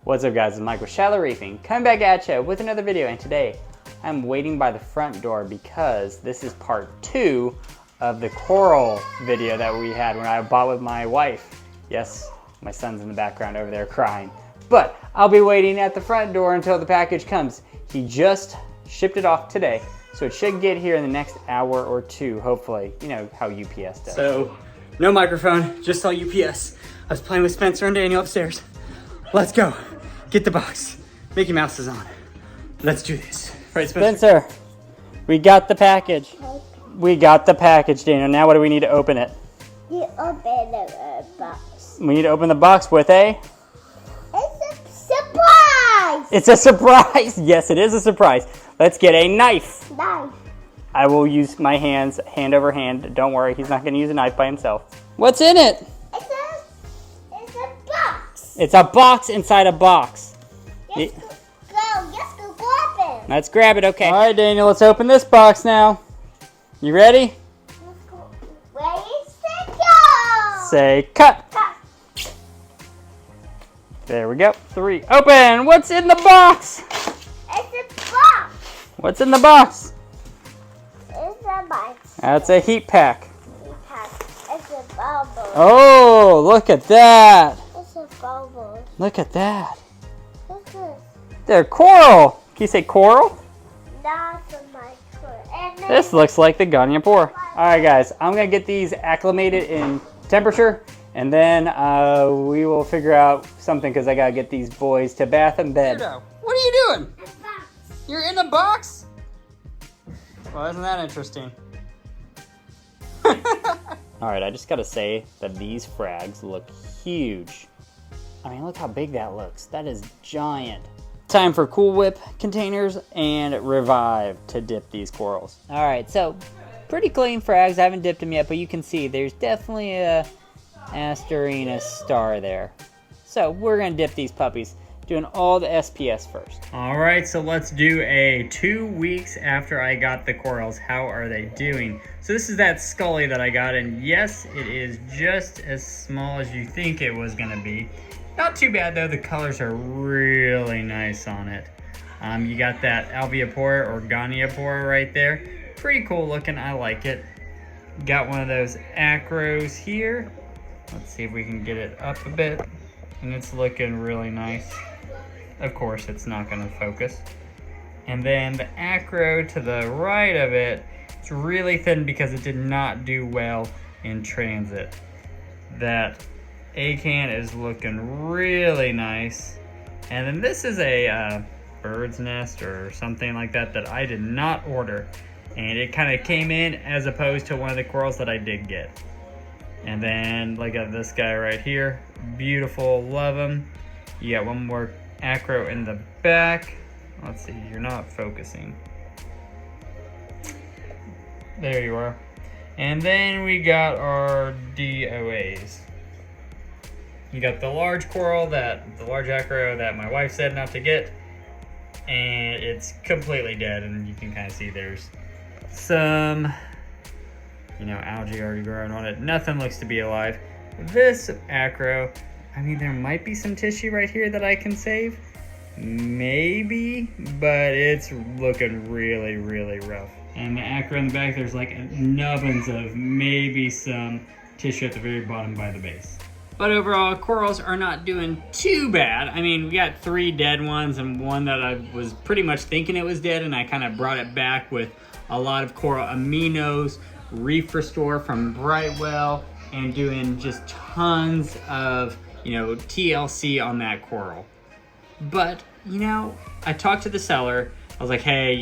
What's up guys, it's Mike with Shallow Reefing, coming back at you with another video, and today I'm waiting by the front door because this is part 2 of the coral video that we had when I bought with my wife. Yes, my son's in the background over there crying. But I'll be waiting at the front door until the package comes. He just shipped it off today, so it should get here in the next hour or two, hopefully. You know how UPS does. So, no microphone, just all UPS. I was playing with Spencer and Daniel upstairs. Let's go. Get the box. Mickey Mouse is on. Let's do this. Right, Spencer? We got the package. We got the package, Daniel. Now what do we need to open it? You open the box. We need to open the box with a... It's a surprise! It's a surprise! Yes, it is a surprise. Let's get a knife. Knife. I will use my hands, hand over hand. Don't worry, he's not going to use a knife by himself. What's in it? It's a box. It's a box inside a box. Let's go grab it. Let's grab it, okay. All right, Daniel, let's open this box now. You ready? Let's go. Ready, set, go! Say cut. Cut. There we go. 3, open. What's in the box? It's a box. What's in the box? It's a box. That's a heat pack. It's a bubble. Oh, look at that. It's a bubble. Look at that. What's this? They're coral. Can you say coral? That's a micro. And then This looks like the Ganyapore. All right, guys, I'm gonna get these acclimated in temperature, and then we will figure out something because I gotta get these boys to bath and bed. What are you doing? a box. You're in a box? Well, isn't that interesting? All right, I just gotta say that these frags look huge. I mean, look how big that looks. That is giant. Time for Cool Whip containers and Revive to dip these corals. All right, so pretty clean frags. I haven't dipped them yet, but you can see there's definitely a Asterina star there. So we're gonna dip these puppies, doing all the SPS first. All right, so let's do a 2 weeks after I got the corals. How are they doing? So this is that Scully that I got, and yes, it is just as small as you think it was gonna be. Not too bad though, the colors are really nice on it. You got that Alveopora or Ganyapora right there. Pretty cool looking, I like it. Got one of those acros here. Let's see if we can get it up a bit. And it's looking really nice. Of course, it's not gonna focus. And then the acro to the right of it, it's really thin because it did not do well in transit. That Acan is looking really nice. And then this is a bird's nest or something like that that I did not order. And it kind of came in as opposed to one of the corals that I did get. And then look at this guy right here. Beautiful, love him. You got one more acro in the back. Let's see, you're not focusing. There you are. And then we got our DOAs. You got the large coral, the large acro that my wife said not to get, and it's completely dead, and you can kind of see there's some, algae already growing on it. Nothing looks to be alive. This acro, I mean, there might be some tissue right here that I can save, maybe, but it's looking really, really rough. And the acro in the back, there's like nubbins of maybe some tissue at the very bottom by the base. But overall, corals are not doing too bad. I mean, we got 3 dead ones and one that I was pretty much thinking it was dead, and I kind of brought it back with a lot of coral aminos, reef restore from Brightwell, and doing just tons of, TLC on that coral. But, I talked to the seller. I was like, hey,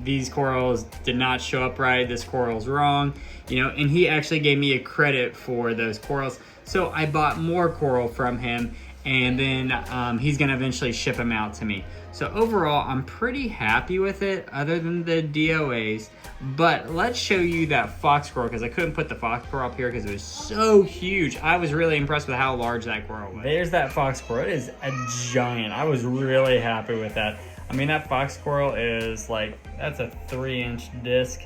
these corals did not show up right. This coral's wrong, and he actually gave me a credit for those corals. So I bought more coral from him, and then he's gonna eventually ship them out to me. So overall, I'm pretty happy with it, other than the DOAs. But let's show you that fox coral, because I couldn't put the fox coral up here because it was so huge. I was really impressed with how large that coral was. There's that fox coral. It is a giant. I was really happy with that. I mean, that fox coral is like, that's a 3-inch disc.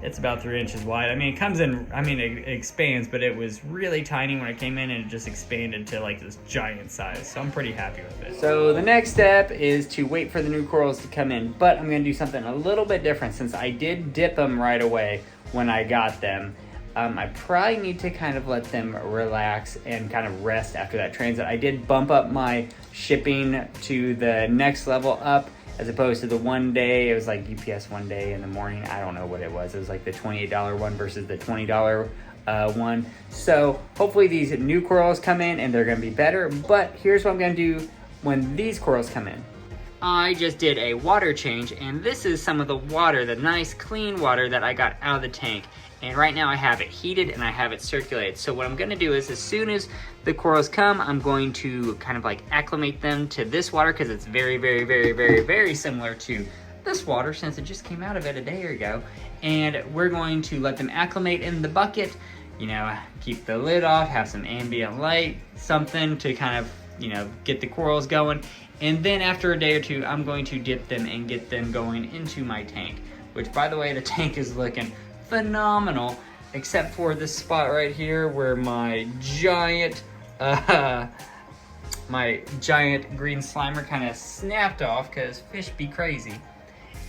It's about 3 inches wide. I mean, it comes in, I mean, it expands, but it was really tiny when it came in, and it just expanded to like this giant size. So I'm pretty happy with it. So the next step is to wait for the new corals to come in, but I'm gonna do something a little bit different since I did dip them right away when I got them. I probably need to kind of let them relax and kind of rest after that transit. I did bump up my shipping to the next level up, as opposed to the one day. It was like UPS one day in the morning. I don't know what it was. It was like the $28 one versus the $20 one. So hopefully these new corals come in and they're gonna be better. But here's what I'm gonna do when these corals come in. I just did a water change, and this is some of the water, the nice clean water that I got out of the tank. And right now I have it heated and I have it circulated. So what I'm gonna do is, as soon as the corals come, I'm going to kind of like acclimate them to this water, because it's very, very, very, very, very similar to this water since it just came out of it a day ago. And we're going to let them acclimate in the bucket, you know, keep the lid off, have some ambient light, something to kind of, you know, get the corals going. And then after a day or two, I'm going to dip them and get them going into my tank, which, by the way, the tank is looking phenomenal, except for this spot right here where my giant green slimer kind of snapped off, because fish be crazy.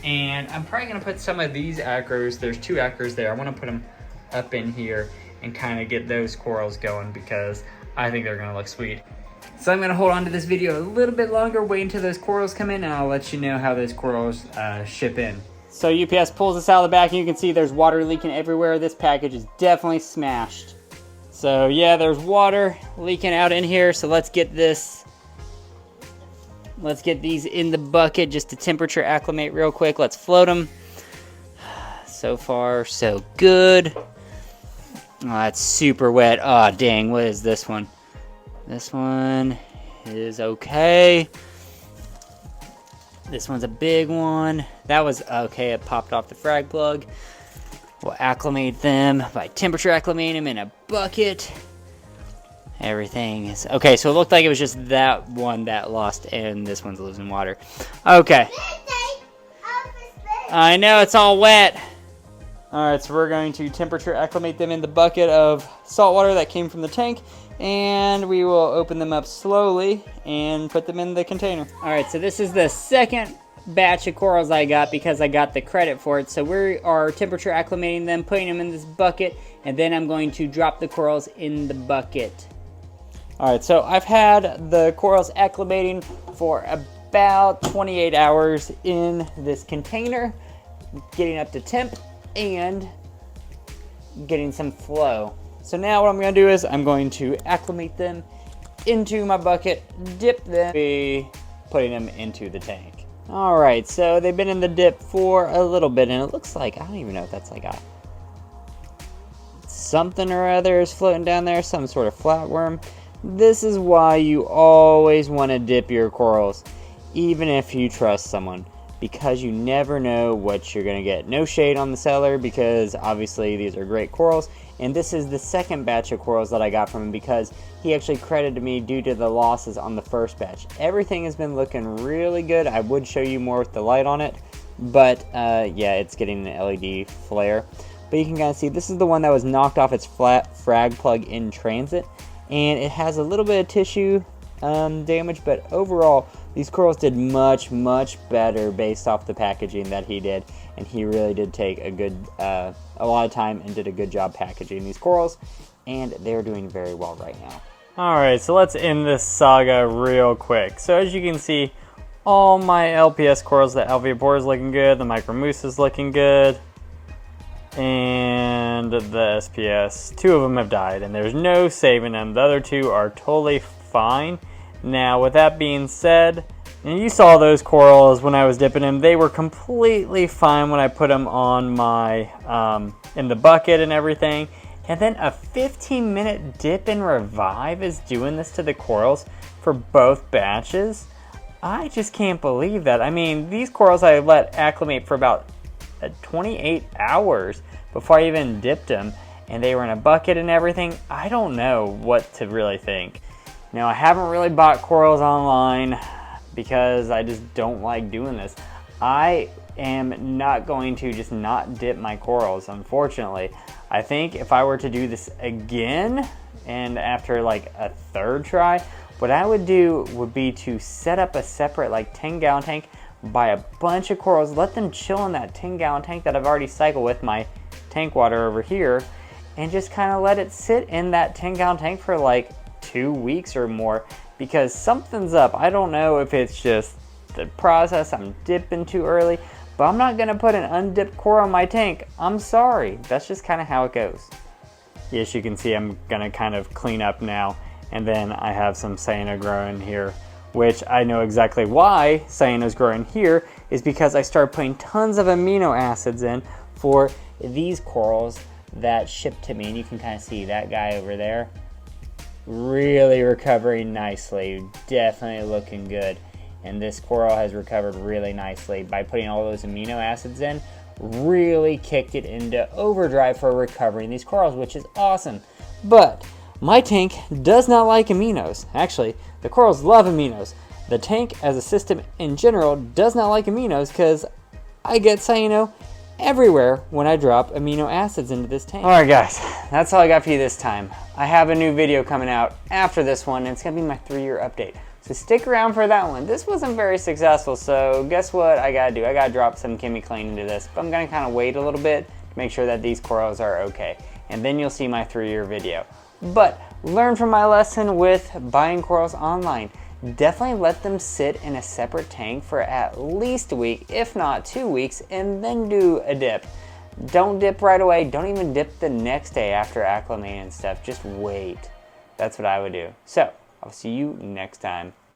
And I'm probably gonna put some of these acros, there's 2 acros there, I wanna put them up in here and kind of get those corals going, because I think they're gonna look sweet. So I'm gonna hold on to this video a little bit longer, wait until those corals come in, and I'll let you know how those corals ship in. So UPS pulls this out of the back, and you can see there's water leaking everywhere. This package is definitely smashed. So yeah, there's water leaking out in here. So let's get these in the bucket just to temperature acclimate real quick. Let's float them. So far, so good. Oh, that's super wet. Oh, dang, what is this one? This one is okay. This one's a big one. That was okay, it popped off the frag plug. We'll acclimate them by temperature acclimating them in a bucket. Everything is okay. So it looked like it was just that one that lost, and this one's losing water. Okay. I know, it's all wet. Alright, so we're going to temperature acclimate them in the bucket of salt water that came from the tank, and we will open them up slowly and put them in the container. Alright, so this is the second batch of corals I got because I got the credit for it. So we are temperature acclimating them, putting them in this bucket, and then I'm going to drop the corals in the bucket. Alright, so I've had the corals acclimating for about 28 hours in this container, getting up to temp and getting some flow. So now what I'm going to do is I'm going to acclimate them into my bucket, dip them, be putting them into the tank. Alright, so they've been in the dip for a little bit, and it looks like, I don't even know if that's like a something or other is floating down there, some sort of flatworm. This is why you always want to dip your corals, even if you trust someone, because you never know what you're going to get. No shade on the seller, because obviously these are great corals, and this is the second batch of corals that I got from him because he actually credited me due to the losses on the first batch. Everything has been looking really good. I would show you more with the light on it, but yeah, it's getting an LED flare. But you can kind of see this is the one that was knocked off its flat frag plug in transit, and it has a little bit of tissue damage, but overall these corals did much better based off the packaging that he did, and he really did take a lot of time and did a good job packaging these corals, and they're doing very well right now. Alright, so let's end this saga real quick. So as you can see, all my LPS corals, the Alveopora is looking good, the Micromoose is looking good, and the SPS, 2 of them have died, and there's no saving them. The other 2 are totally fine. Now, with that being said, and you saw those corals when I was dipping them, they were completely fine when I put them on my, in the bucket and everything. And then a 15-minute dip and revive is doing this to the corals for both batches. I just can't believe that. I mean, these corals I let acclimate for about 28 hours before I even dipped them, and they were in a bucket and everything. I don't know what to really think. Now, I haven't really bought corals online because I just don't like doing this. I am not going to just not dip my corals, unfortunately. I think if I were to do this again, and after like a third try, what I would do would be to set up a separate like 10-gallon tank, buy a bunch of corals, let them chill in that 10-gallon tank that I've already cycled with my tank water over here, and just kind of let it sit in that 10-gallon tank for like 2 weeks or more, because something's up. I don't know if it's just the process, I'm dipping too early, but I'm not gonna put an undipped coral in my tank. I'm sorry, that's just kind of how it goes. Yes, you can see I'm gonna kind of clean up now, and then I have some cyano growing here, which I know exactly why cyano's growing here is because I started putting tons of amino acids in for these corals that shipped to me, and you can kind of see that guy over there really recovering nicely, definitely looking good. And this coral has recovered really nicely by putting all those amino acids in, really kicked it into overdrive for recovering these corals, which is awesome. But my tank does not like aminos. Actually, the corals love aminos. The tank as a system in general does not like aminos because I get cyano everywhere when I drop amino acids into this tank. Alright guys, that's all I got for you this time. I have a new video coming out after this one, and it's going to be my 3-year update. So stick around for that one. This wasn't very successful, so guess what I gotta do? I gotta drop some chemicline into this, but I'm gonna kind of wait a little bit to make sure that these corals are okay. And then you'll see my 3-year video. But learn from my lesson with buying corals online. Definitely let them sit in a separate tank for at least a week, if not 2 weeks, and then do a dip. Don't dip right away. Don't even dip the next day after acclimating and stuff. Just wait. That's what I would do. So I'll see you next time.